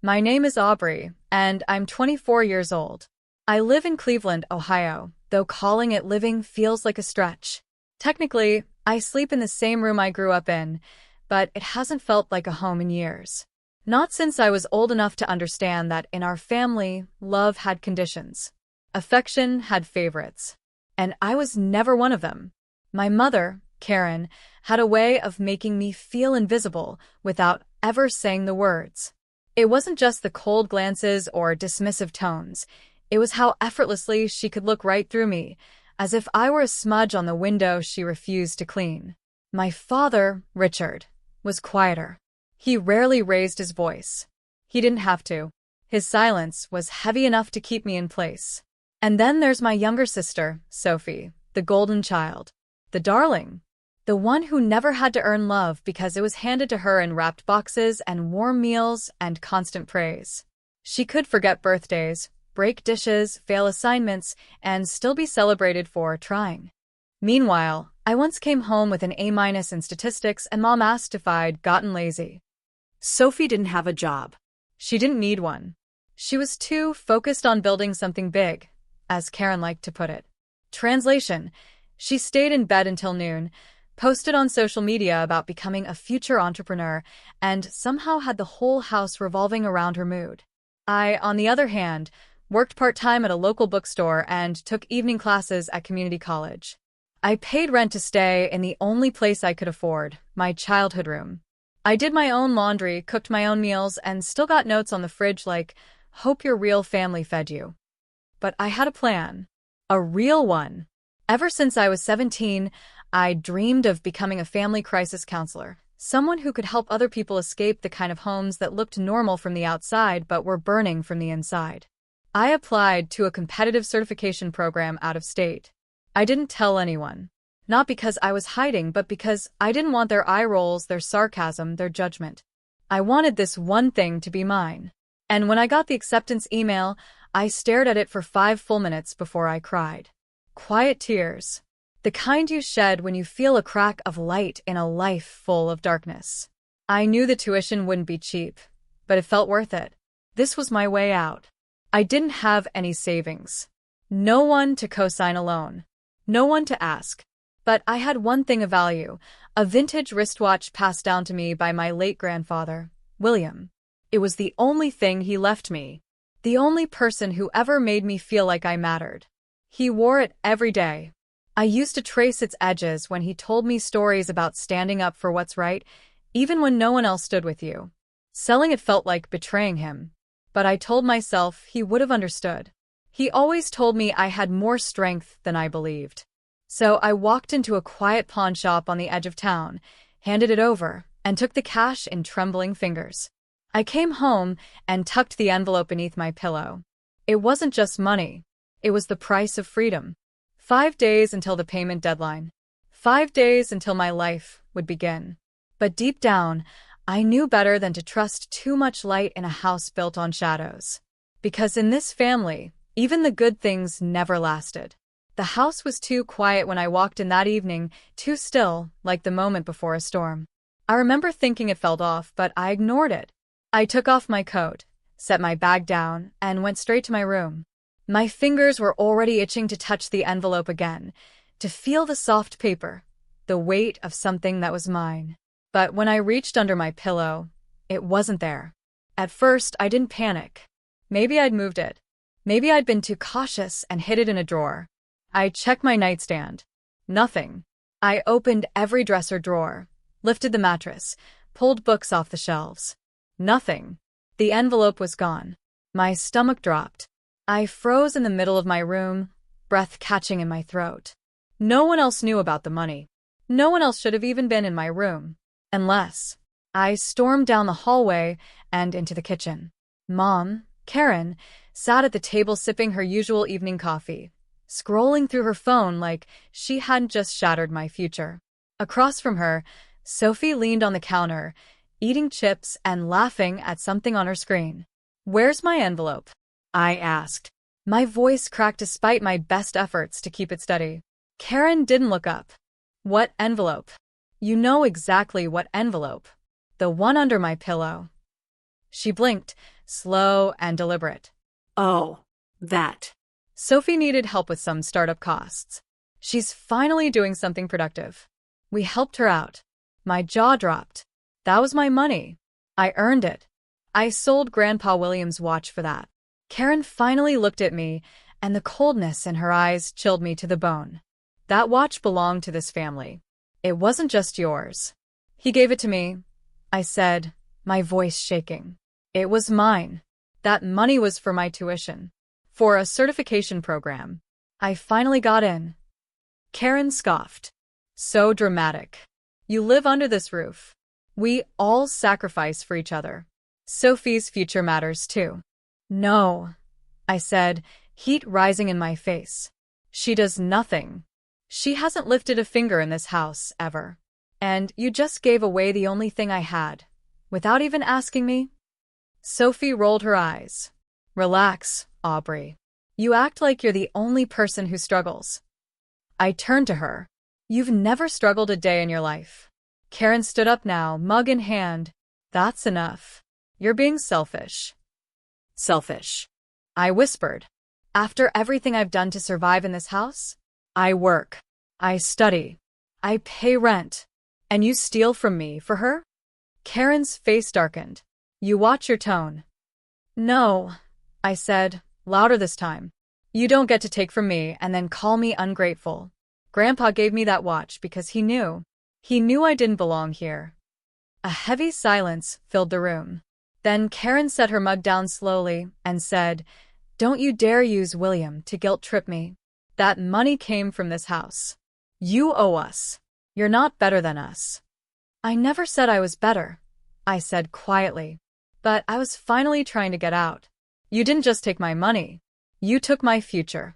My name is Aubrey, and I'm 24 years old. I live in Cleveland, Ohio, though calling it living feels like a stretch. Technically, I sleep in the same room I grew up in, but it hasn't felt like a home in years. Not since I was old enough to understand that in our family, love had conditions. Affection had favorites. And I was never one of them. My mother, Karen, had a way of making me feel invisible without ever saying the words. It wasn't just the cold glances or dismissive tones. It was how effortlessly she could look right through me, as if I were a smudge on the window she refused to clean. My father, Richard, was quieter. He rarely raised his voice. He didn't have to. His silence was heavy enough to keep me in place. And then there's my younger sister, Sophie, the golden child. The darling. The one who never had to earn love because it was handed to her in wrapped boxes and warm meals and constant praise. She could forget birthdays, break dishes, fail assignments, and still be celebrated for trying. Meanwhile, I once came home with an A- in statistics and Mom asked if I'd gotten lazy. Sophie didn't have a job. She didn't need one. She was too focused on building something big, as Karen liked to put it. Translation: she stayed in bed until noon, posted on social media about becoming a future entrepreneur, and somehow had the whole house revolving around her mood. I, on the other hand, worked part-time at a local bookstore and took evening classes at community college. I paid rent to stay in the only place I could afford, my childhood room. I did my own laundry, cooked my own meals, and still got notes on the fridge like, "Hope your real family fed you." But I had a plan. A real one. Ever since I was 17, I dreamed of becoming a family crisis counselor, someone who could help other people escape the kind of homes that looked normal from the outside but were burning from the inside. I applied to a competitive certification program out of state. I didn't tell anyone. Not because I was hiding, but because I didn't want their eye rolls, their sarcasm, their judgment. I wanted this one thing to be mine. And when I got the acceptance email, I stared at it for 5 full minutes before I cried. Quiet tears. The kind you shed when you feel a crack of light in a life full of darkness. I knew the tuition wouldn't be cheap, but it felt worth it. This was my way out. I didn't have any savings. No one to co-sign a loan. No one to ask. But I had one thing of value, a vintage wristwatch passed down to me by my late grandfather, William. It was the only thing he left me. The only person who ever made me feel like I mattered. He wore it every day. I used to trace its edges when he told me stories about standing up for what's right, even when no one else stood with you. Selling it felt like betraying him. But I told myself he would have understood. He always told me I had more strength than I believed. So I walked into a quiet pawn shop on the edge of town, handed it over, and took the cash in trembling fingers. I came home and tucked the envelope beneath my pillow. It wasn't just money. It was the price of freedom. 5 days until the payment deadline. 5 days until my life would begin. But deep down, I knew better than to trust too much light in a house built on shadows. Because in this family, even the good things never lasted. The house was too quiet when I walked in that evening, too still, like the moment before a storm. I remember thinking it felt off, but I ignored it. I took off my coat, set my bag down, and went straight to my room. My fingers were already itching to touch the envelope again, to feel the soft paper, the weight of something that was mine. But when I reached under my pillow, it wasn't there. At first, I didn't panic. Maybe I'd moved it. Maybe I'd been too cautious and hid it in a drawer. I checked my nightstand. Nothing. I opened every dresser drawer, lifted the mattress, pulled books off the shelves. Nothing. The envelope was gone. My stomach dropped. I froze in the middle of my room, breath catching in my throat. No one else knew about the money. No one else should have even been in my room. Unless. I stormed down the hallway and into the kitchen. Mom, Karen, sat at the table sipping her usual evening coffee, scrolling through her phone like she hadn't just shattered my future. Across from her, Sophie leaned on the counter, eating chips and laughing at something on her screen. "Where's my envelope?" I asked. My voice cracked despite my best efforts to keep it steady. Karen didn't look up. "What envelope?" "You know exactly what envelope. The one under my pillow." She blinked, slow and deliberate. Oh, that. Sophie needed help with some startup costs. She's finally doing something productive. We helped her out. My jaw dropped. That was my money. I earned it. I sold Grandpa William's watch for that. Karen finally looked at me, and the coldness in her eyes chilled me to the bone. That watch belonged to this family. It wasn't just yours. He gave it to me, I said, my voice shaking. It was mine. That money was for my tuition. For a certification program. I finally got in. Karen scoffed. So dramatic. You live under this roof. We all sacrifice for each other. Sophie's future matters too. No, I said, heat rising in my face. She does nothing. She hasn't lifted a finger in this house, ever. And you just gave away the only thing I had, without even asking me? Sophie rolled her eyes. Relax, Aubrey. You act like you're the only person who struggles. I turned to her. You've never struggled a day in your life. Karen stood up now, mug in hand. That's enough. You're being selfish. Selfish. I whispered. After everything I've done to survive in this house? I work. I study. I pay rent. And you steal from me for her? Karen's face darkened. You watch your tone. No, I said, louder this time. You don't get to take from me and then call me ungrateful. Grandpa gave me that watch because he knew. He knew I didn't belong here. A heavy silence filled the room. Then Karen set her mug down slowly and said, Don't you dare use William to guilt-trip me. That money came from this house. You owe us. You're not better than us. I never said I was better, I said quietly. But I was finally trying to get out. You didn't just take my money. You took my future.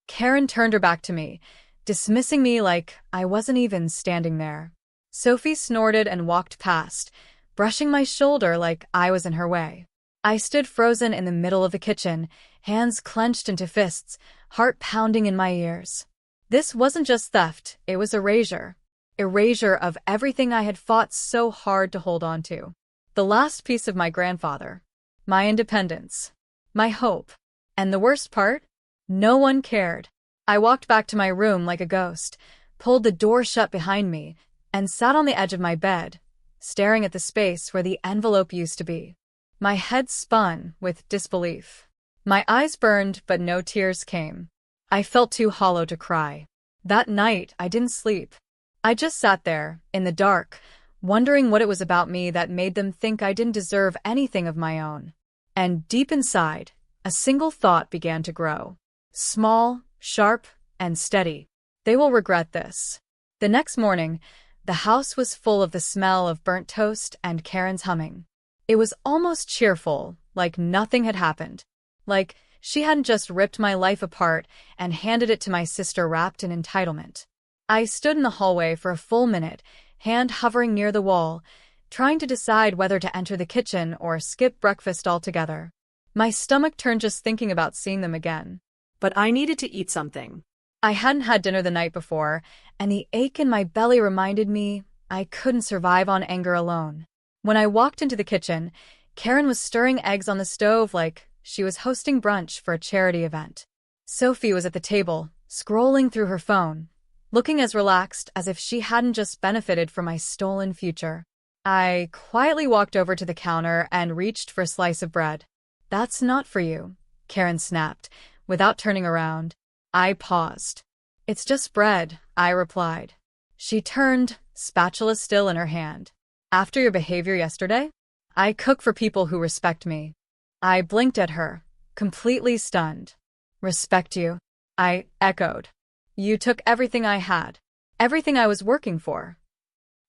Karen turned her back to me, dismissing me like I wasn't even standing there. Sophie snorted and walked past, brushing my shoulder like I was in her way. I stood frozen in the middle of the kitchen, hands clenched into fists, heart pounding in my ears. This wasn't just theft, it was erasure. Erasure of everything I had fought so hard to hold on to. The last piece of my grandfather. My independence. My hope. And the worst part? No one cared. I walked back to my room like a ghost, pulled the door shut behind me, and sat on the edge of my bed, staring at the space where the envelope used to be. My head spun with disbelief. My eyes burned, but no tears came. I felt too hollow to cry. That night, I didn't sleep. I just sat there, in the dark, wondering what it was about me that made them think I didn't deserve anything of my own. And deep inside, a single thought began to grow. Small, sharp, and steady. They will regret this. The next morning, the house was full of the smell of burnt toast and Karen's humming. It was almost cheerful, like nothing had happened. Like she hadn't just ripped my life apart and handed it to my sister wrapped in entitlement. I stood in the hallway for a full minute, hand hovering near the wall, trying to decide whether to enter the kitchen or skip breakfast altogether. My stomach turned just thinking about seeing them again. But I needed to eat something. I hadn't had dinner the night before, and the ache in my belly reminded me I couldn't survive on anger alone. When I walked into the kitchen, Karen was stirring eggs on the stove like she was hosting brunch for a charity event. Sophie was at the table, scrolling through her phone, looking as relaxed as if she hadn't just benefited from my stolen future. I quietly walked over to the counter and reached for a slice of bread. That's not for you, Karen snapped, without turning around. I paused. It's just bread, I replied. She turned, spatula still in her hand. After your behavior yesterday? I cook for people who respect me. I blinked at her, completely stunned. Respect you? I echoed. You took everything I had. Everything I was working for.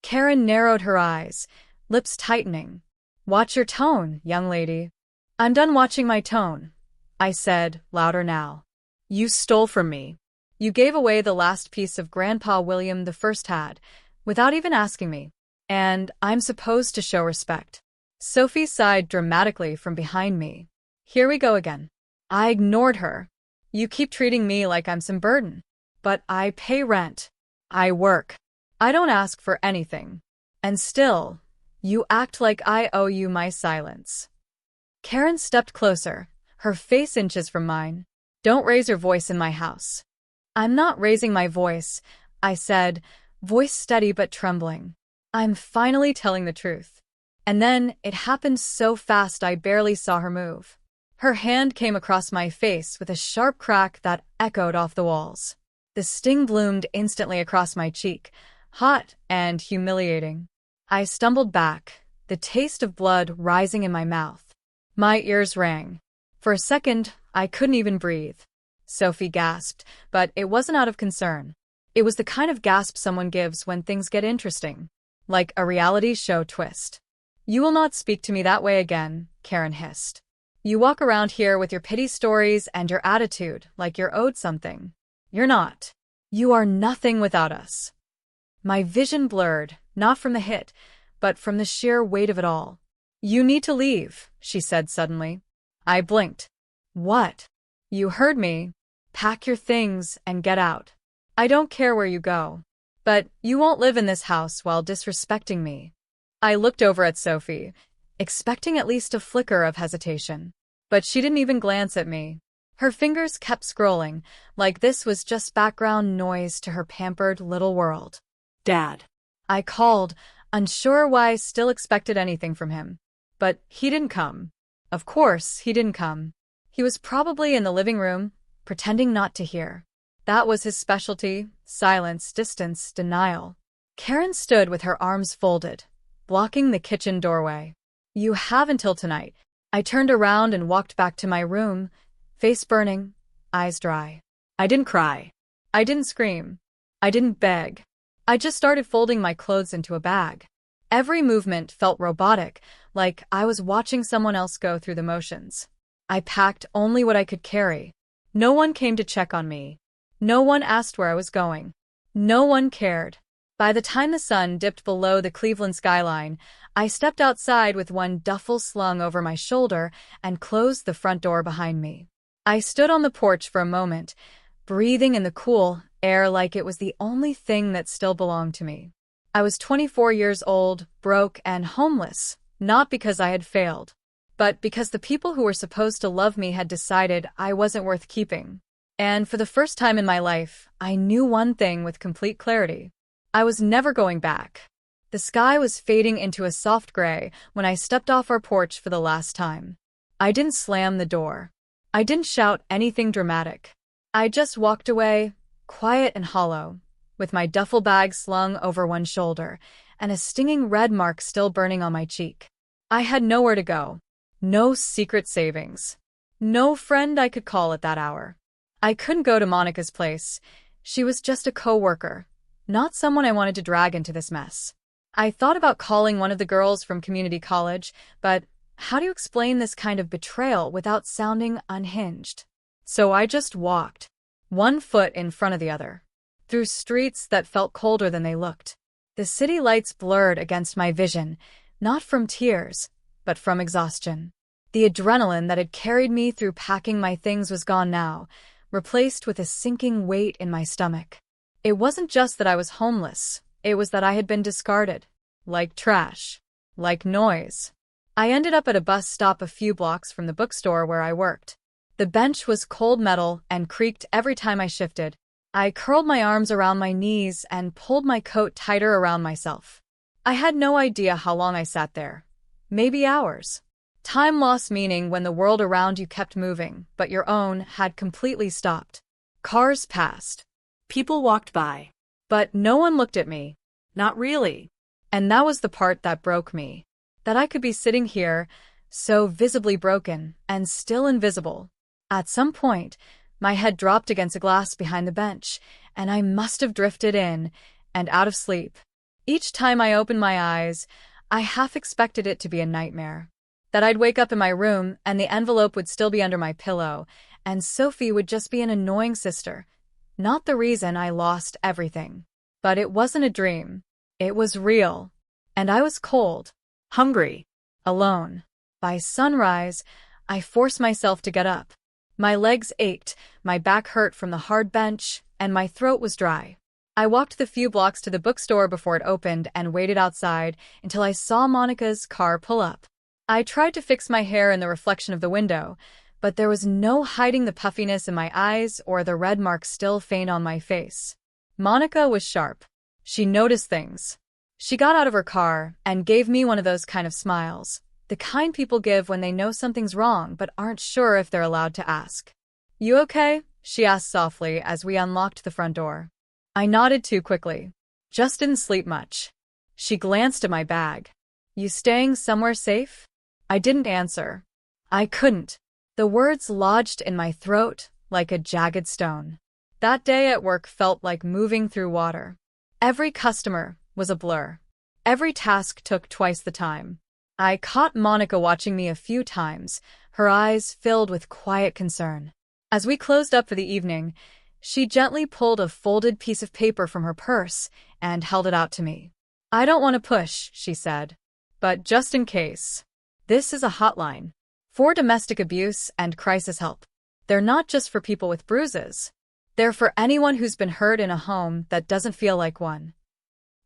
Karen narrowed her eyes, lips tightening. Watch your tone, young lady. I'm done watching my tone, I said, louder now. You stole from me. You gave away the last piece of Grandpa William the First had, without even asking me. And I'm supposed to show respect. Sophie sighed dramatically from behind me. Here we go again. I ignored her. You keep treating me like I'm some burden. But I pay rent. I work. I don't ask for anything. And still, you act like I owe you my silence. Karen stepped closer, her face inches from mine. Don't raise your voice in my house. I'm not raising my voice, I said, voice steady but trembling. I'm finally telling the truth. And then it happened so fast I barely saw her move. Her hand came across my face with a sharp crack that echoed off the walls. The sting bloomed instantly across my cheek, hot and humiliating. I stumbled back, the taste of blood rising in my mouth. My ears rang. For a second, I couldn't even breathe. Sophie gasped, but it wasn't out of concern. It was the kind of gasp someone gives when things get interesting, like a reality show twist. You will not speak to me that way again, Karen hissed. You walk around here with your pity stories and your attitude like you're owed something. You're not. You are nothing without us. My vision blurred, not from the hit, but from the sheer weight of it all. You need to leave, she said suddenly. I blinked. What? You heard me. Pack your things and get out. I don't care where you go. But you won't live in this house while disrespecting me. I looked over at Sophie, expecting at least a flicker of hesitation. But she didn't even glance at me. Her fingers kept scrolling, like this was just background noise to her pampered little world. Dad. I called, unsure why I still expected anything from him. But he didn't come. Of course, he didn't come. He was probably in the living room, pretending not to hear. That was his specialty: silence, distance, denial. Karen stood with her arms folded, blocking the kitchen doorway. You have until tonight. I turned around and walked back to my room, face burning, eyes dry. I didn't cry. I didn't scream. I didn't beg. I just started folding my clothes into a bag. Every movement felt robotic, like I was watching someone else go through the motions. I packed only what I could carry. No one came to check on me. No one asked where I was going. No one cared. By the time the sun dipped below the Cleveland skyline, I stepped outside with one duffel slung over my shoulder and closed the front door behind me. I stood on the porch for a moment, breathing in the cool air like it was the only thing that still belonged to me. I was 24 years old, broke, and homeless, not because I had failed, but because the people who were supposed to love me had decided I wasn't worth keeping. And for the first time in my life, I knew one thing with complete clarity. I was never going back. The sky was fading into a soft gray when I stepped off our porch for the last time. I didn't slam the door. I didn't shout anything dramatic. I just walked away, quiet and hollow, with my duffel bag slung over one shoulder and a stinging red mark still burning on my cheek. I had nowhere to go. No secret savings. No friend I could call at that hour. I couldn't go to Monica's place. She was just a co-worker, not someone I wanted to drag into this mess. I thought about calling one of the girls from community college, but how do you explain this kind of betrayal without sounding unhinged? So I just walked, one foot in front of the other, through streets that felt colder than they looked. The city lights blurred against my vision, not from tears, but from exhaustion. The adrenaline that had carried me through packing my things was gone now, replaced with a sinking weight in my stomach. It wasn't just that I was homeless, it was that I had been discarded. Like trash. Like noise. I ended up at a bus stop a few blocks from the bookstore where I worked. The bench was cold metal and creaked every time I shifted. I curled my arms around my knees and pulled my coat tighter around myself. I had no idea how long I sat there. Maybe hours. Time lost meaning when the world around you kept moving, but your own had completely stopped. Cars passed. People walked by. But no one looked at me. Not really. And that was the part that broke me. That I could be sitting here, so visibly broken, and still invisible. At some point, my head dropped against a glass behind the bench, and I must have drifted in and out of sleep. Each time I opened my eyes, I half expected it to be a nightmare. That I'd wake up in my room and the envelope would still be under my pillow, and Sophie would just be an annoying sister. Not the reason I lost everything. But it wasn't a dream. It was real. And I was cold. Hungry. Alone. By sunrise, I forced myself to get up. My legs ached, my back hurt from the hard bench, and my throat was dry. I walked the few blocks to the bookstore before it opened and waited outside until I saw Monica's car pull up. I tried to fix my hair in the reflection of the window, but there was no hiding the puffiness in my eyes or the red marks still faint on my face. Monica was sharp. She noticed things. She got out of her car and gave me one of those kind of smiles, the kind people give when they know something's wrong but aren't sure if they're allowed to ask. "You okay?" she asked softly as we unlocked the front door. I nodded too quickly. "Just didn't sleep much." She glanced at my bag. "You staying somewhere safe?" I didn't answer. I couldn't. The words lodged in my throat like a jagged stone. That day at work felt like moving through water. Every customer was a blur. Every task took twice the time. I caught Monica watching me a few times, her eyes filled with quiet concern. As we closed up for the evening, she gently pulled a folded piece of paper from her purse and held it out to me. "I don't want to push," she said, "but just in case. This is a hotline for domestic abuse and crisis help. They're not just for people with bruises. They're for anyone who's been hurt in a home that doesn't feel like one."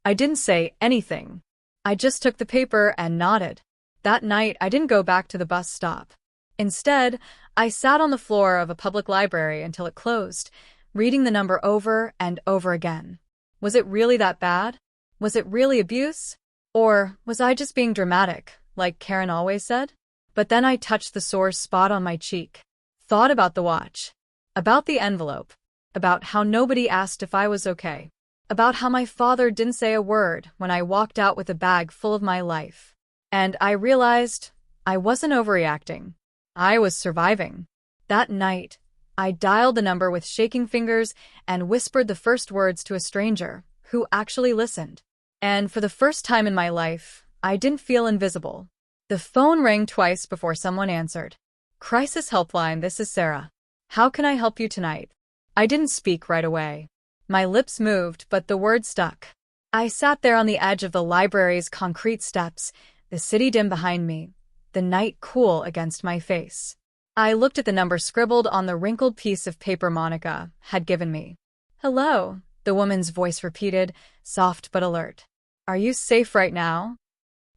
I didn't say anything. I just took the paper and nodded. That night, I didn't go back to the bus stop. Instead, I sat on the floor of a public library until it closed, reading the number over and over again. Was it really that bad? Was it really abuse? Or was I just being dramatic, like Karen always said? But then I touched the sore spot on my cheek. Thought about the watch. About the envelope. About how nobody asked if I was okay. About how my father didn't say a word when I walked out with a bag full of my life. And I realized I wasn't overreacting. I was surviving. That night, I dialed the number with shaking fingers and whispered the first words to a stranger who actually listened. And for the first time in my life, I didn't feel invisible. The phone rang twice before someone answered. "Crisis Helpline, this is Sarah. How can I help you tonight?" I didn't speak right away. My lips moved, but the words stuck. I sat there on the edge of the library's concrete steps, the city dim behind me, the night cool against my face. I looked at the number scribbled on the wrinkled piece of paper Monica had given me. "Hello," the woman's voice repeated, soft but alert. "Are you safe right now?"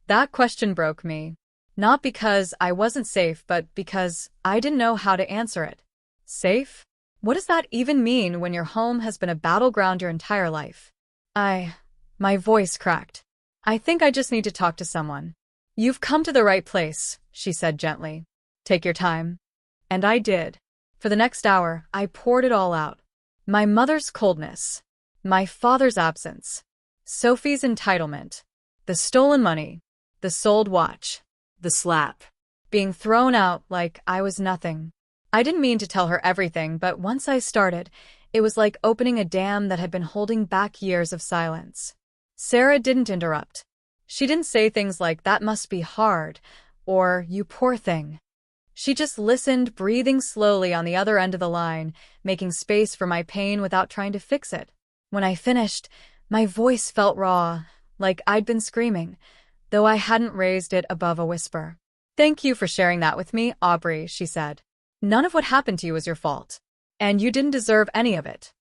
That question broke me. Not because I wasn't safe, but because I didn't know how to answer it. Safe? What does that even mean when your home has been a battleground your entire life? My voice cracked. "I think I just need to talk to someone." "You've come to the right place," she said gently. "Take your time." And I did. For the next hour, I poured it all out. My mother's coldness. My father's absence. Sophie's entitlement. The stolen money. The sold watch. The slap. Being thrown out like I was nothing. I didn't mean to tell her everything, but once I started, it was like opening a dam that had been holding back years of silence. Sarah didn't interrupt. She didn't say things like, "That must be hard," or "You poor thing." She just listened, breathing slowly on the other end of the line, making space for my pain without trying to fix it. When I finished, my voice felt raw, like I'd been screaming, though I hadn't raised it above a whisper. "Thank you for sharing that with me, Aubrey," she said. "None of what happened to you was your fault, and you didn't deserve any of it."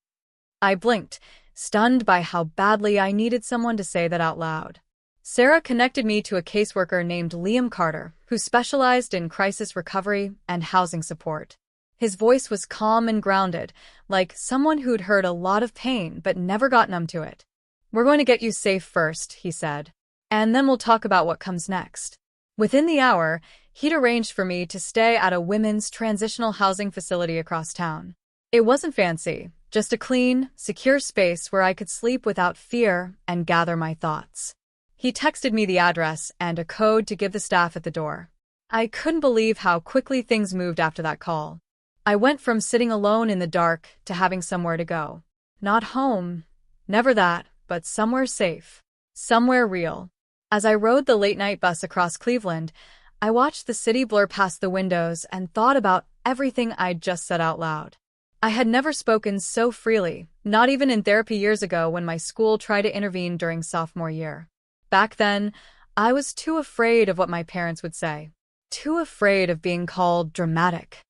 I blinked, stunned by how badly I needed someone to say that out loud. Sarah connected me to a caseworker named Liam Carter, who specialized in crisis recovery and housing support. His voice was calm and grounded, like someone who'd heard a lot of pain but never got numb to it. "We're going to get you safe first," he said, "and then we'll talk about what comes next." Within the hour, he'd arranged for me to stay at a women's transitional housing facility across town. It wasn't fancy, just a clean, secure space where I could sleep without fear and gather my thoughts. He texted me the address and a code to give the staff at the door. I couldn't believe how quickly things moved after that call. I went from sitting alone in the dark to having somewhere to go. Not home, never that, but somewhere safe, somewhere real. As I rode the late-night bus across Cleveland, I watched the city blur past the windows and thought about everything I'd just said out loud. I had never spoken so freely, not even in therapy years ago when my school tried to intervene during sophomore year. Back then, I was too afraid of what my parents would say, too afraid of being called dramatic.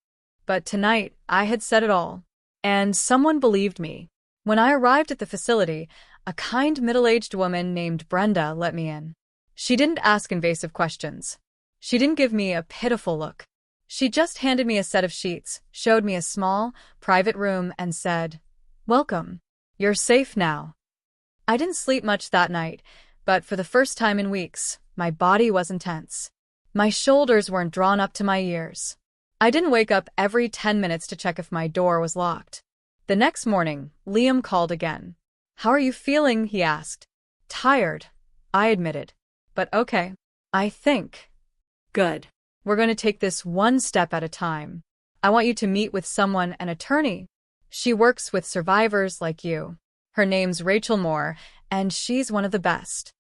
But tonight, I had said it all, and someone believed me. When I arrived at the facility, a kind middle-aged woman named Brenda let me in. She didn't ask invasive questions. She didn't give me a pitiful look. She just handed me a set of sheets, showed me a small, private room, and said, "Welcome. You're safe now." I didn't sleep much that night, but for the first time in weeks, my body wasn't tense. My shoulders weren't drawn up to my ears. I didn't wake up every 10 minutes to check if my door was locked. The next morning, Liam called again. "How are you feeling?" he asked. "Tired," I admitted. "But okay. I think." Good. "We're going to take this one step at a time. I want you to meet with someone, an attorney. She works with survivors like you. Her name's Rachel Moore, and she's one of the best."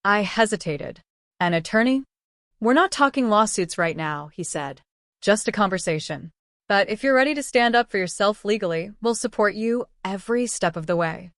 I hesitated. "An attorney?" "We're not talking lawsuits right now," he said. "Just a conversation. But if you're ready to stand up for yourself legally, we'll support you every step of the way."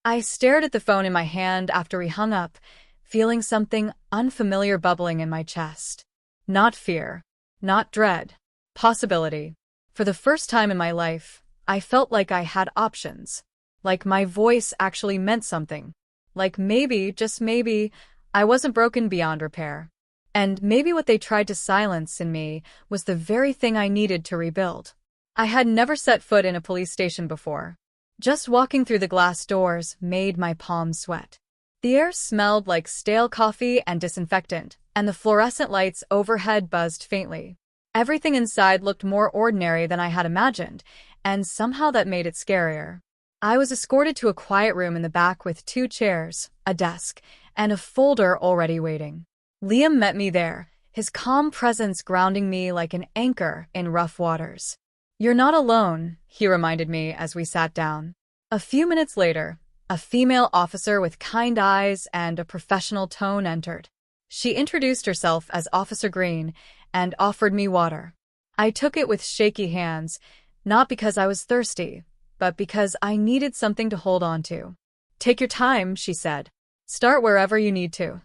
I stared at the phone in my hand after he hung up, feeling something unfamiliar bubbling in my chest. Not fear, not dread, possibility. For the first time in my life, I felt like I had options. Like my voice actually meant something. Like maybe, just maybe, I wasn't broken beyond repair. And maybe what they tried to silence in me was the very thing I needed to rebuild. I had never set foot in a police station before. Just walking through the glass doors made my palms sweat. The air smelled like stale coffee and disinfectant, and the fluorescent lights overhead buzzed faintly. Everything inside looked more ordinary than I had imagined, and somehow that made it scarier. I was escorted to a quiet room in the back with 2 chairs, a desk, and a folder already waiting. Liam met me there, his calm presence grounding me like an anchor in rough waters. "You're not alone," he reminded me as we sat down. A few minutes later, a female officer with kind eyes and a professional tone entered. She introduced herself as Officer Green and offered me water. I took it with shaky hands, not because I was thirsty, but because I needed something to hold on to. "Take your time," she said. "Start wherever you need to."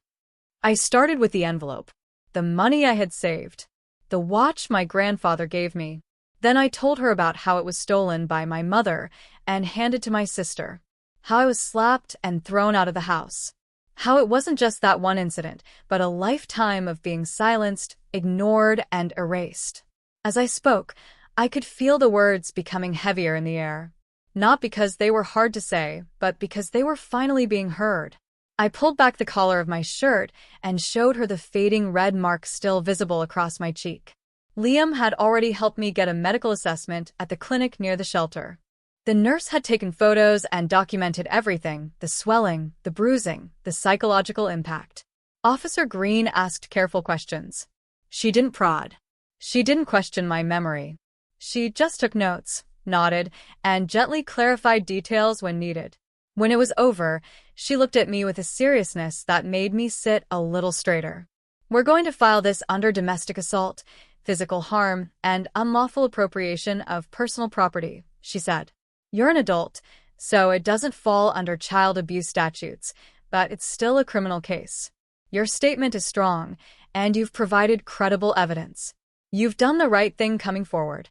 I started with the envelope, the money I had saved, the watch my grandfather gave me. Then I told her about how it was stolen by my mother and handed to my sister, how I was slapped and thrown out of the house, how it wasn't just that one incident, but a lifetime of being silenced, ignored, and erased. As I spoke, I could feel the words becoming heavier in the air. Not because they were hard to say, but because they were finally being heard. I pulled back the collar of my shirt and showed her the fading red mark still visible across my cheek. Liam had already helped me get a medical assessment at the clinic near the shelter. The nurse had taken photos and documented everything: the swelling, the bruising, the psychological impact. Officer Green asked careful questions. She didn't prod. She didn't question my memory. She just took notes, nodded, and gently clarified details when needed. When it was over, she looked at me with a seriousness that made me sit a little straighter. "We're going to file this under domestic assault, physical harm, and unlawful appropriation of personal property," she said. "You're an adult, so it doesn't fall under child abuse statutes, but it's still a criminal case. Your statement is strong, and you've provided credible evidence. You've done the right thing coming forward."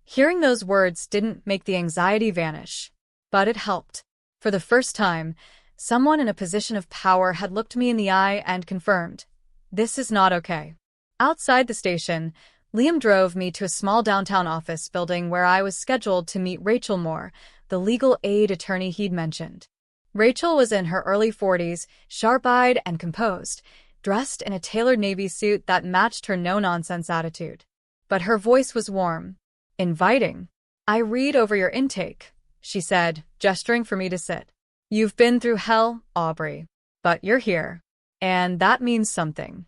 Hearing those words didn't make the anxiety vanish, but it helped. For the first time, someone in a position of power had looked me in the eye and confirmed, "This is not okay." Outside the station, Liam drove me to a small downtown office building where I was scheduled to meet Rachel Moore, the legal aid attorney he'd mentioned. Rachel was in her early 40s, sharp-eyed and composed, dressed in a tailored navy suit that matched her no-nonsense attitude. But her voice was warm, inviting. "I read over your intake," she said, gesturing for me to sit. "You've been through hell, Aubrey, but you're here, and that means something."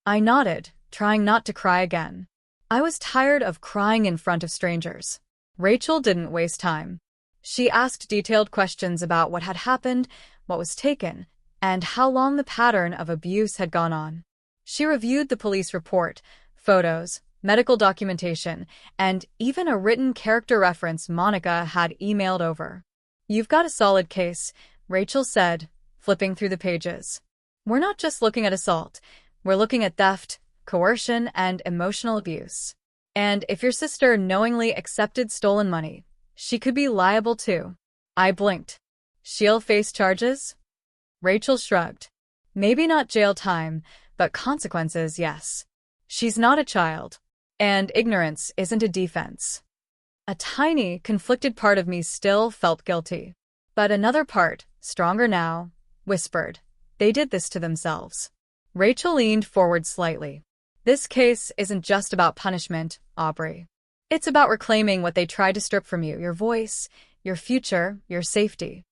I nodded, trying not to cry again. I was tired of crying in front of strangers. Rachel didn't waste time. She asked detailed questions about what had happened, what was taken, and how long the pattern of abuse had gone on. She reviewed the police report, photos, medical documentation, and even a written character reference Monica had emailed over. "You've got a solid case," Rachel said, flipping through the pages. "We're not just looking at assault. We're looking at theft, coercion, and emotional abuse. And if your sister knowingly accepted stolen money, she could be liable too." I blinked. "She'll face charges?" Rachel shrugged. "Maybe not jail time, but consequences, yes." She's not a child. And ignorance isn't a defense. A tiny, conflicted part of me still felt guilty. But another part, stronger now, whispered, they did this to themselves. Rachel leaned forward slightly. This case isn't just about punishment, Aubrey. It's about reclaiming what they tried to strip from you, your voice, your future, your safety.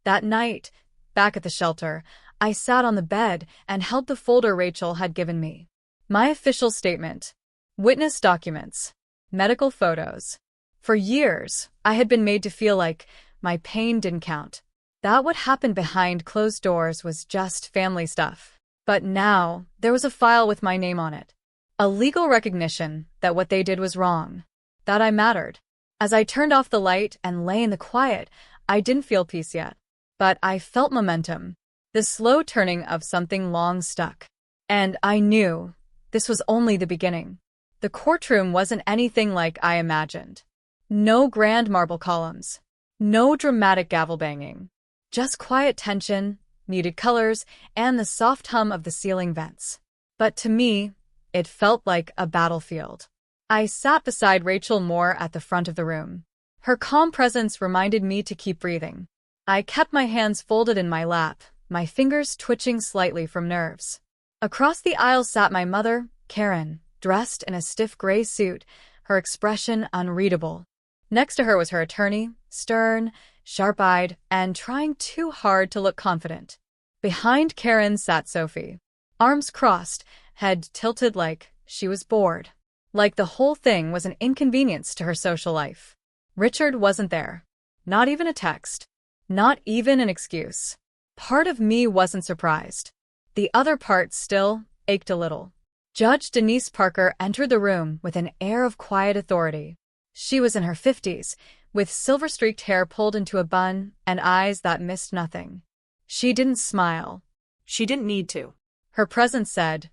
That night, back at the shelter, I sat on the bed and held the folder Rachel had given me. My official statement. Witness documents. Medical photos. For years, I had been made to feel like my pain didn't count. That what happened behind closed doors was just family stuff. But now, there was a file with my name on it. A legal recognition that what they did was wrong. That I mattered. As I turned off the light and lay in the quiet, I didn't feel peace yet. But I felt momentum. The slow turning of something long stuck. And I knew this was only the beginning. The courtroom wasn't anything like I imagined. No grand marble columns. No dramatic gavel banging. Just quiet tension, muted colors, and the soft hum of the ceiling vents. But to me, it felt like a battlefield. I sat beside Rachel Moore at the front of the room. Her calm presence reminded me to keep breathing. I kept my hands folded in my lap, my fingers twitching slightly from nerves. Across the aisle sat my mother, Karen, dressed in a stiff gray suit, her expression unreadable. Next to her was her attorney, stern, sharp-eyed, and trying too hard to look confident. Behind Karen sat Sophie, arms crossed, head tilted like she was bored. Like the whole thing was an inconvenience to her social life. Richard wasn't there. Not even a text. Not even an excuse. Part of me wasn't surprised. The other part still ached a little. Judge Denise Parker entered the room with an air of quiet authority. She was in her 50s, with silver-streaked hair pulled into a bun and eyes that missed nothing. She didn't smile. She didn't need to. Her presence said,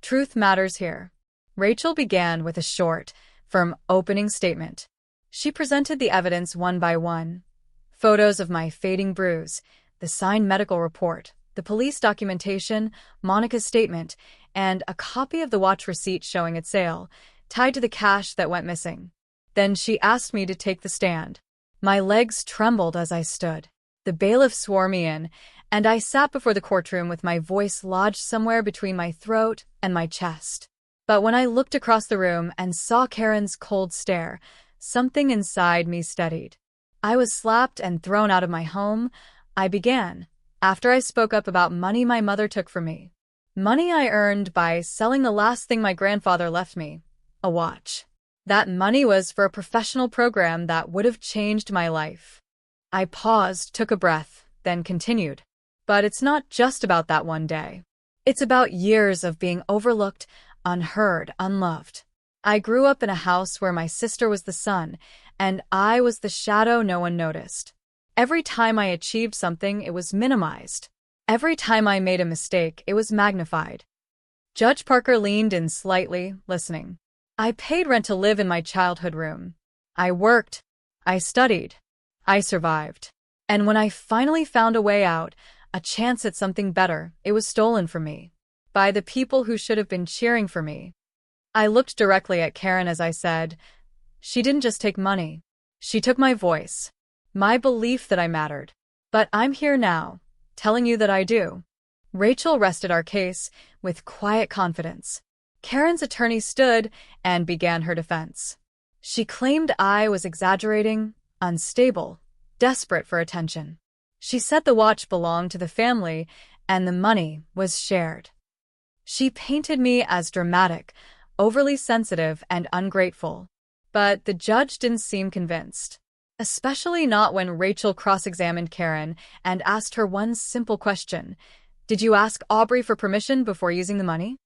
"Truth matters here." Rachel began with a short, firm opening statement. She presented the evidence one by one. Photos of my fading bruise, the signed medical report, the police documentation, Monica's statement, and a copy of the watch receipt showing its sale, tied to the cash that went missing. Then she asked me to take the stand. My legs trembled as I stood. The bailiff swore me in, and I sat before the courtroom with my voice lodged somewhere between my throat and my chest. But when I looked across the room and saw Karen's cold stare, something inside me steadied. I was slapped and thrown out of my home. I began, after I spoke up about money my mother took from me. Money I earned by selling the last thing my grandfather left me, a watch. That money was for a professional program that would have changed my life. I paused, took a breath, then continued. But it's not just about that one day. It's about years of being overlooked, unheard, unloved. I grew up in a house where my sister was the sun, and I was the shadow no one noticed. Every time I achieved something, it was minimized. Every time I made a mistake, it was magnified. Judge Parker leaned in slightly, listening. I paid rent to live in my childhood room. I worked. I studied. I survived. And when I finally found a way out, a chance at something better, it was stolen from me. By the people who should have been cheering for me. I looked directly at Karen as I said, she didn't just take money. She took my voice. My belief that I mattered. But I'm here now, telling you that I do. Rachel rested our case with quiet confidence. Karen's attorney stood and began her defense. She claimed I was exaggerating, unstable, desperate for attention. She said the watch belonged to the family and the money was shared. She painted me as dramatic, overly sensitive, and ungrateful. But the judge didn't seem convinced. Especially not when Rachel cross-examined Karen and asked her one simple question. Did you ask Aubrey for permission before using the money?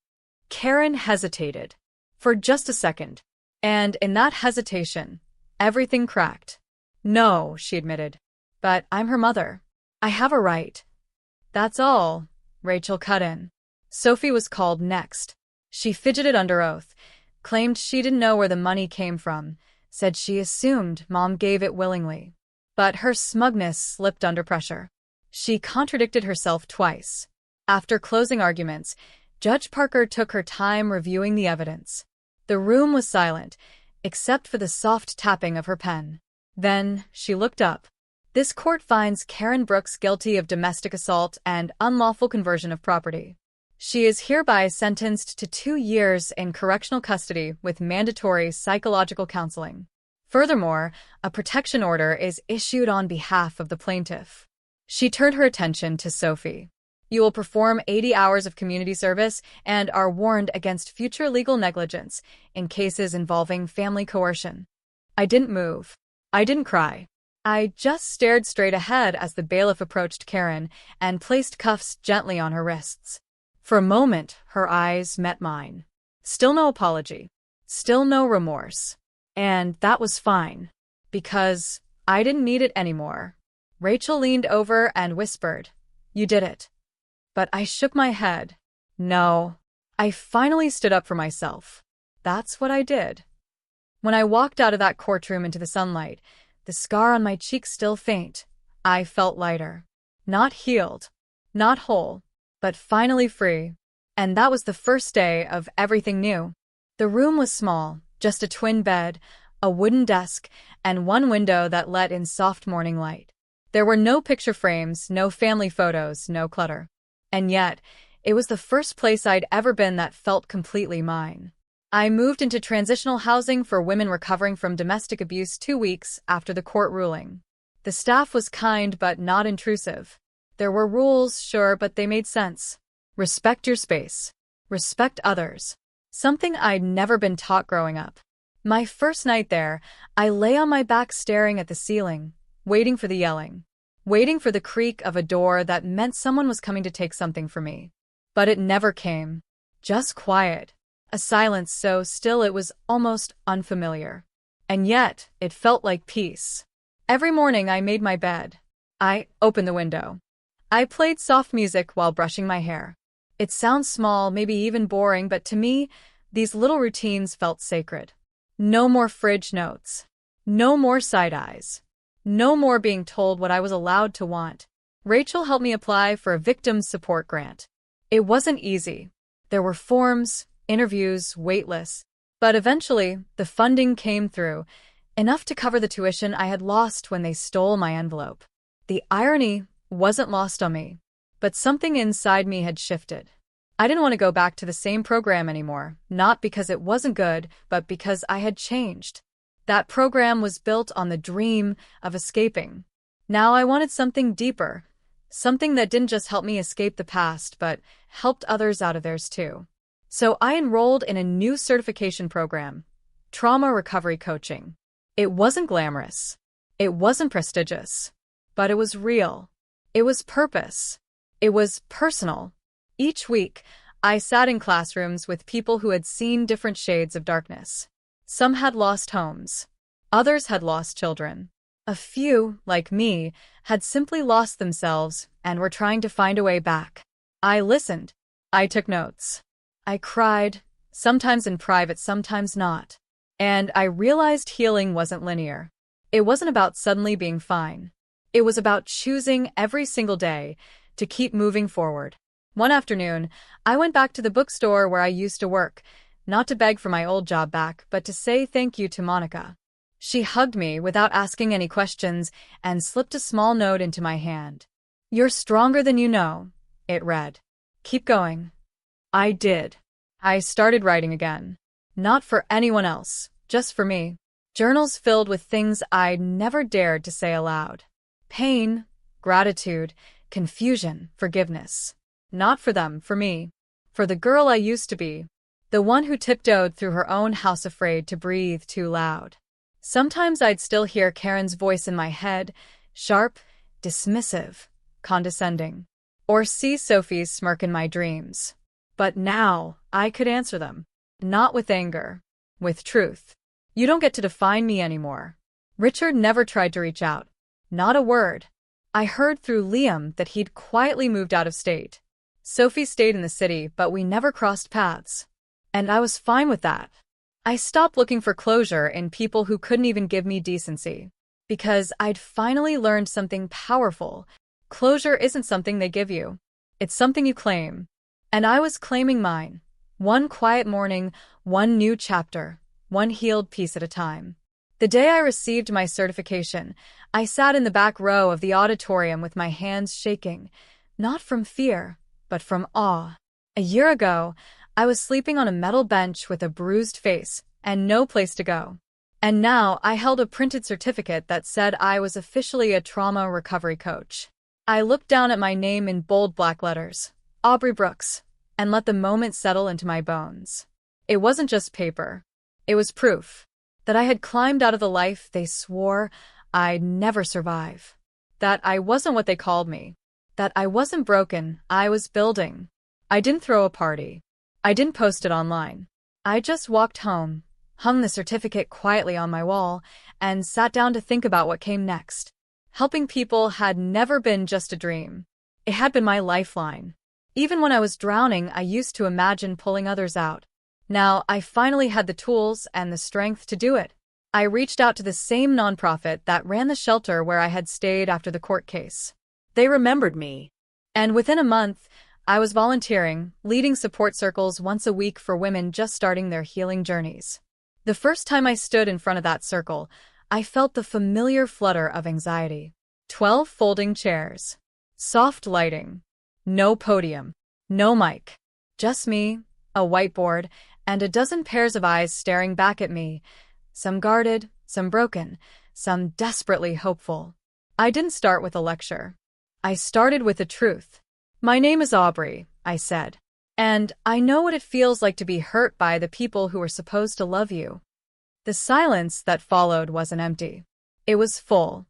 Karen hesitated. For just a second. And in that hesitation, everything cracked. No, she admitted. But I'm her mother. I have a right. That's all, Rachel cut in. Sophie was called next. She fidgeted under oath, claimed she didn't know where the money came from, said she assumed Mom gave it willingly. But her smugness slipped under pressure. She contradicted herself twice. After closing arguments, Judge Parker took her time reviewing the evidence. The room was silent, except for the soft tapping of her pen. Then she looked up. This court finds Karen Brooks guilty of domestic assault and unlawful conversion of property. She is hereby sentenced to 2 years in correctional custody with mandatory psychological counseling. Furthermore, a protection order is issued on behalf of the plaintiff. She turned her attention to Sophie. You will perform 80 hours of community service and are warned against future legal negligence in cases involving family coercion. I didn't move. I didn't cry. I just stared straight ahead as the bailiff approached Karen and placed cuffs gently on her wrists. For a moment, her eyes met mine. Still no apology. Still no remorse. And that was fine. Because I didn't need it anymore. Rachel leaned over and whispered, "You did it." But I shook my head. No. I finally stood up for myself. That's what I did. When I walked out of that courtroom into the sunlight, the scar on my cheek still faint, I felt lighter. Not healed. Not whole. But finally free. And that was the first day of everything new. The room was small, just a twin bed, a wooden desk, and one window that let in soft morning light. There were no picture frames, no family photos, no clutter. And yet, it was the first place I'd ever been that felt completely mine. I moved into transitional housing for women recovering from domestic abuse 2 weeks after the court ruling. The staff was kind but not intrusive. There were rules, sure, but they made sense. Respect your space. Respect others. Something I'd never been taught growing up. My first night there, I lay on my back staring at the ceiling, waiting for the yelling. Waiting for the creak of a door that meant someone was coming to take something from me. But it never came. Just quiet. A silence so still it was almost unfamiliar. And yet, it felt like peace. Every morning I made my bed. I opened the window. I played soft music while brushing my hair. It sounds small, maybe even boring, but to me, these little routines felt sacred. No more fridge notes. No more side eyes. No more being told what I was allowed to want. Rachel helped me apply for a victim support grant. It wasn't easy. There were forms, interviews, wait lists. But eventually, the funding came through, enough to cover the tuition I had lost when they stole my envelope. The irony wasn't lost on me, but something inside me had shifted. I didn't want to go back to the same program anymore, not because it wasn't good, but because I had changed. That program was built on the dream of escaping. Now I wanted something deeper, something that didn't just help me escape the past, but helped others out of theirs too. So I enrolled in a new certification program, trauma recovery coaching. It wasn't glamorous. It wasn't prestigious. But it was real. It was purpose. It was personal. Each week, I sat in classrooms with people who had seen different shades of darkness. Some had lost homes. Others had lost children. A few, like me, had simply lost themselves and were trying to find a way back. I listened. I took notes. I cried, sometimes in private, sometimes not. And I realized healing wasn't linear. It wasn't about suddenly being fine. It was about choosing every single day to keep moving forward. One afternoon, I went back to the bookstore where I used to work, not to beg for my old job back, but to say thank you to Monica. She hugged me without asking any questions and slipped a small note into my hand. "You're stronger than you know," it read. "Keep going." I did. I started writing again. Not for anyone else, just for me. Journals filled with things I'd never dared to say aloud. Pain, gratitude, confusion, forgiveness. Not for them, for me. For the girl I used to be. The one who tiptoed through her own house afraid to breathe too loud. Sometimes I'd still hear Karen's voice in my head, sharp, dismissive, condescending. Or see Sophie's smirk in my dreams. But now, I could answer them. Not with anger. With truth. "You don't get to define me anymore." Richard never tried to reach out. Not a word. I heard through Liam that he'd quietly moved out of state. Sophie stayed in the city, but we never crossed paths. And I was fine with that. I stopped looking for closure in people who couldn't even give me decency. Because I'd finally learned something powerful. Closure isn't something they give you. It's something you claim. And I was claiming mine. One quiet morning, one new chapter, one healed piece at a time. The day I received my certification, I sat in the back row of the auditorium with my hands shaking, not from fear, but from awe. A year ago, I was sleeping on a metal bench with a bruised face and no place to go. And now I held a printed certificate that said I was officially a trauma recovery coach. I looked down at my name in bold black letters, Aubrey Brooks, and let the moment settle into my bones. It wasn't just paper. It was proof that I had climbed out of the life they swore I'd never survive. That I wasn't what they called me. That I wasn't broken, I was building. I didn't throw a party. I didn't post it online. I just walked home, hung the certificate quietly on my wall, and sat down to think about what came next. Helping people had never been just a dream. It had been my lifeline. Even when I was drowning, I used to imagine pulling others out. Now, I finally had the tools and the strength to do it. I reached out to the same nonprofit that ran the shelter where I had stayed after the court case. They remembered me. And within a month, I was volunteering, leading support circles once a week for women just starting their healing journeys. The first time I stood in front of that circle, I felt the familiar flutter of anxiety. 12 folding chairs. Soft lighting. No podium. No mic. Just me, a whiteboard, and a dozen pairs of eyes staring back at me, some guarded, some broken, some desperately hopeful. I didn't start with a lecture. I started with the truth. My name is Aubrey, I said. And I know what it feels like to be hurt by the people who were supposed to love you. The silence that followed wasn't empty. It was full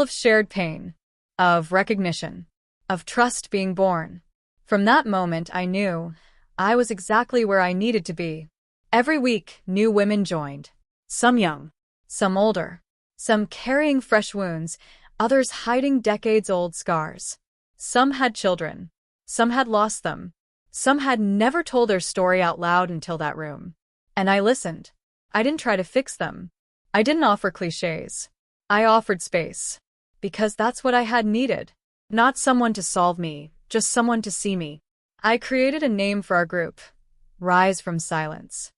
of shared pain, of recognition, of trust being born. From that moment, I knew I was exactly where I needed to be. Every week, new women joined. Some young, some older, some carrying fresh wounds, others hiding decades-old scars. Some had children. Some had lost them. Some had never told their story out loud until that room. And I listened. I didn't try to fix them. I didn't offer cliches. I offered space. Because that's what I had needed. Not someone to solve me, just someone to see me. I created a name for our group. Rise from Silence.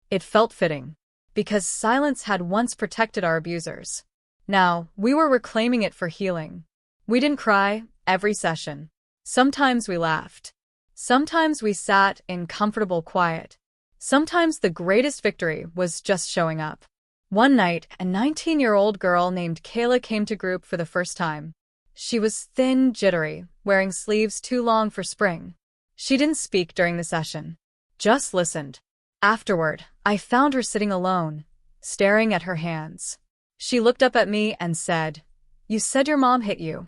It felt fitting. Because silence had once protected our abusers. Now, we were reclaiming it for healing. We didn't cry every session. Sometimes we laughed. Sometimes we sat in comfortable quiet. Sometimes the greatest victory was just showing up. One night, a 19-year-old girl named Kayla came to group for the first time. She was thin, jittery, wearing sleeves too long for spring. She didn't speak during the session. Just listened. Afterward, I found her sitting alone, staring at her hands. She looked up at me and said, "You said your mom hit you."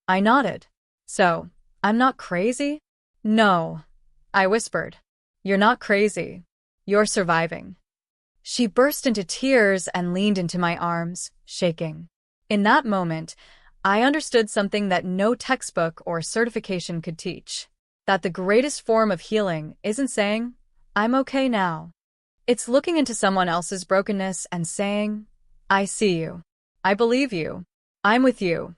I nodded. "So, I'm not crazy?" "No," I whispered. "You're not crazy. You're surviving." She burst into tears and leaned into my arms, shaking. In that moment, I understood something that no textbook or certification could teach. That the greatest form of healing isn't saying, "I'm okay now." It's looking into someone else's brokenness and saying, "I see you. I believe you. I'm with you."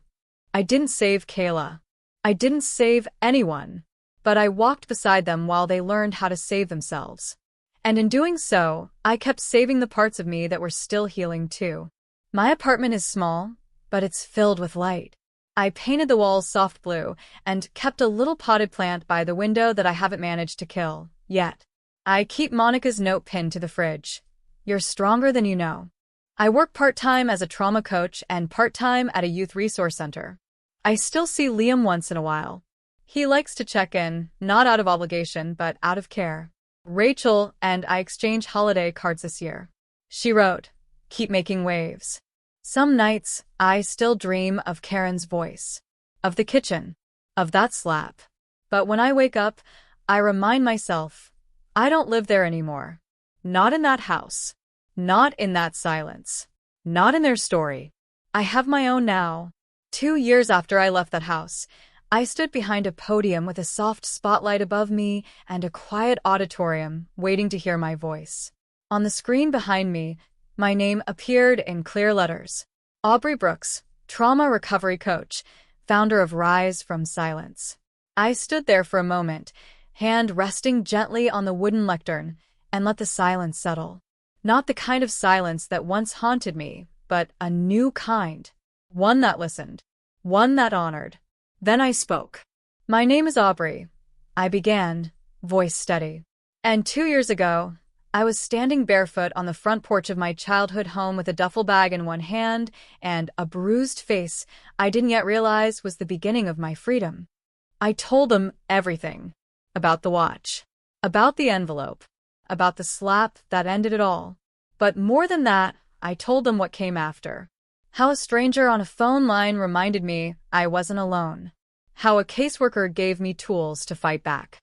I didn't save Kayla. I didn't save anyone. But I walked beside them while they learned how to save themselves. And in doing so, I kept saving the parts of me that were still healing too. My apartment is small, but it's filled with light. I painted the walls soft blue and kept a little potted plant by the window that I haven't managed to kill yet. I keep Monica's note pinned to the fridge. "You're stronger than you know." I work part-time as a trauma coach and part-time at a youth resource center. I still see Liam once in a while. He likes to check in, not out of obligation, but out of care. Rachel and I exchange holiday cards this year. She wrote, "Keep making waves." Some nights, I still dream of Karen's voice, of the kitchen, of that slap. But when I wake up, I remind myself, I don't live there anymore. Not in that house. Not in that silence. Not in their story. I have my own now. 2 years after I left that house, I stood behind a podium with a soft spotlight above me and a quiet auditorium waiting to hear my voice. On the screen behind me, my name appeared in clear letters. Aubrey Brooks, trauma recovery coach, founder of Rise from Silence. I stood there for a moment, hand resting gently on the wooden lectern, and let the silence settle. Not the kind of silence that once haunted me, but a new kind. One that listened. One that honored. Then I spoke. "My name is Aubrey," I began, voice steady. "And 2 years ago, I was standing barefoot on the front porch of my childhood home with a duffel bag in one hand and a bruised face I didn't yet realize was the beginning of my freedom. I told them everything. About the watch. About the envelope. About the slap that ended it all. But more than that, I told them what came after. How a stranger on a phone line reminded me I wasn't alone. How a caseworker gave me tools to fight back.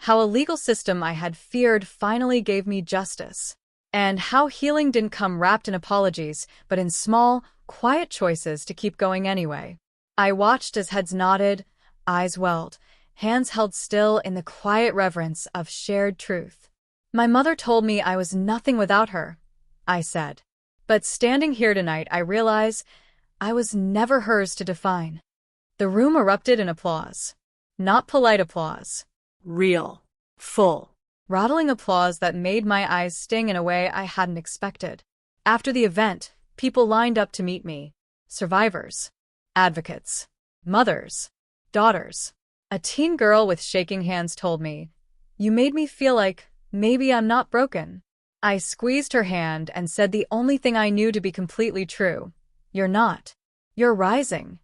How a legal system I had feared finally gave me justice. And how healing didn't come wrapped in apologies, but in small, quiet choices to keep going anyway. I watched as heads nodded, eyes welled, hands held still in the quiet reverence of shared truth. My mother told me I was nothing without her, I said. But standing here tonight, I realize I was never hers to define. The room erupted in applause. Not polite applause. Real. Full. Rattling applause that made my eyes sting in a way I hadn't expected. After the event, people lined up to meet me. Survivors. Advocates. Mothers. Daughters. A teen girl with shaking hands told me, "You made me feel like maybe I'm not broken." I squeezed her hand and said the only thing I knew to be completely true. "You're not. You're rising."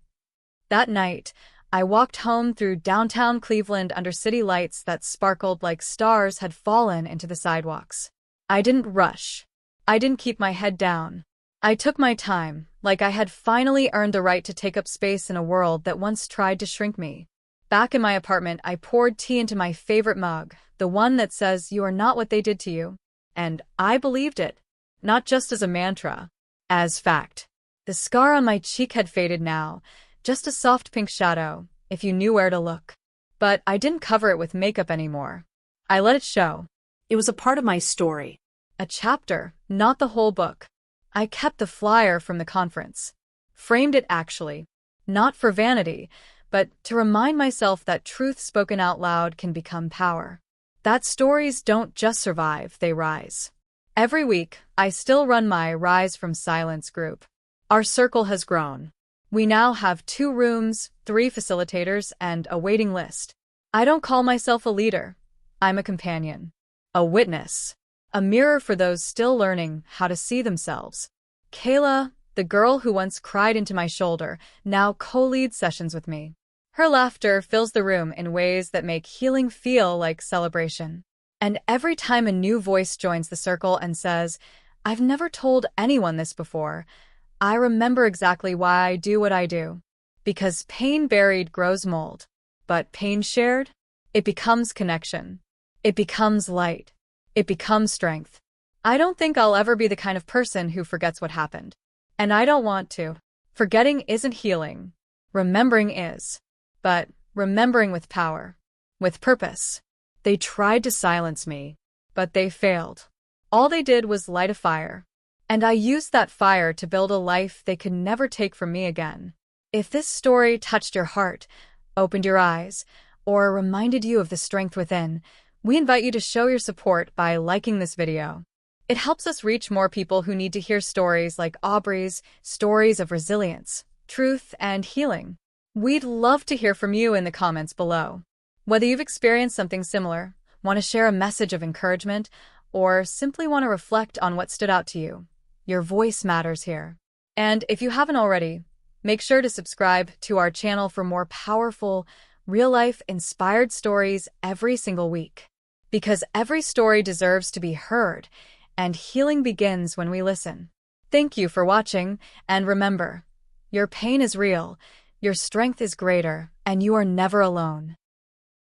That night, I walked home through downtown Cleveland under city lights that sparkled like stars had fallen into the sidewalks. I didn't rush. I didn't keep my head down. I took my time, like I had finally earned the right to take up space in a world that once tried to shrink me. Back in my apartment, I poured tea into my favorite mug, the one that says, "You are not what they did to you." And I believed it. Not just as a mantra. As fact. The scar on my cheek had faded now, just a soft pink shadow, if you knew where to look. But I didn't cover it with makeup anymore. I let it show. It was a part of my story. A chapter, not the whole book. I kept the flyer from the conference. Framed it actually. Not for vanity, but to remind myself that truth spoken out loud can become power. That stories don't just survive, they rise. Every week, I still run my Rise from Silence group. Our circle has grown. We now have 2 rooms, 3 facilitators, and a waiting list. I don't call myself a leader. I'm a companion. A witness. A mirror for those still learning how to see themselves. Kayla, the girl who once cried into my shoulder, now co-leads sessions with me. Her laughter fills the room in ways that make healing feel like celebration. And every time a new voice joins the circle and says, "I've never told anyone this before," I remember exactly why I do what I do. Because pain buried grows mold. But pain shared? It becomes connection. It becomes light. It becomes strength. I don't think I'll ever be the kind of person who forgets what happened. And I don't want to. Forgetting isn't healing. Remembering is. But remembering with power. With purpose. They tried to silence me, but they failed. All they did was light a fire. And I used that fire to build a life they could never take from me again. If this story touched your heart, opened your eyes, or reminded you of the strength within, we invite you to show your support by liking this video. It helps us reach more people who need to hear stories like Aubrey's, stories of resilience, truth, and healing. We'd love to hear from you in the comments below. Whether you've experienced something similar, want to share a message of encouragement, or simply want to reflect on what stood out to you, your voice matters here. And if you haven't already, make sure to subscribe to our channel for more powerful, real-life inspired stories every single week. Because every story deserves to be heard, and healing begins when we listen. Thank you for watching, and remember, your pain is real, your strength is greater, and you are never alone.